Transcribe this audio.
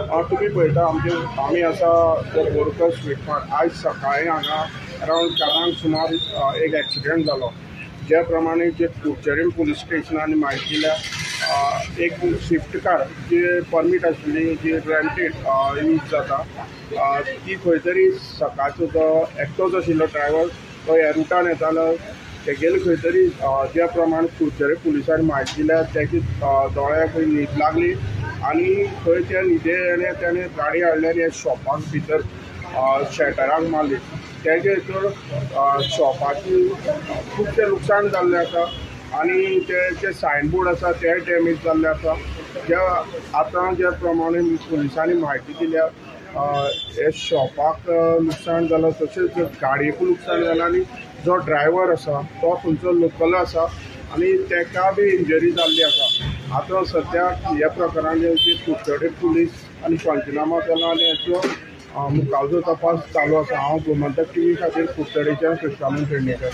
तुम्ही पळयता आमी आसा बोरकर स्वीट मार्ट। आज सकाळीं हांगा अरावंड 4 सुमार एक एक्सिडेंट जालो। ज्या प्रमाणे जे कुडचडें पुलीस स्टेशनान म्हायती दिल्या एक स्विफ्ट कार जी परमीट आशिल्ली जी रेंटेड यूज जाता ती खंय तरी सकाळचो जो एकटोच आशिल्लो ड्रायव्हर तो ह्या रुटान येतालो तेगेले खंय तरी ज्या प्रमाणे कुडचडें पुलिसांनी म्हायती दिल्या तेजे दोळ्याक न्हीद लागली आनी खंय त्या न्हिदेन त्याने गाडी हाडल्यार ह्या शॉपाक भितर शटराक मारली। तेजे हितून शॉपाची खुबशें लुकसाण जाल्लें आसा आनी ते जे सायनबोर्ड आसा ते डॅमेज जाल्ले आसा। ज्या प्रमाणे पुलिसांनी म्हायती दिल्या हे शॉपाक लुकसाण जालां तशेंच गाडयेकूय लुकसाण जालां आनी जो ड्रायव्हर आसा तो थंयचो लोकल आसा आनी तेका बी इंजरी जाल्ली आसा। आतां सद्याक ह्या प्रकारान जे कुडचडें पुलीस आनी पंचनामा केला आनी हेचो मुखावजो तपास चालू आसा। हांव गोमंतक टीव्ही खातीर कुडचडेंच्यान कृष्णामन पेडणेकर।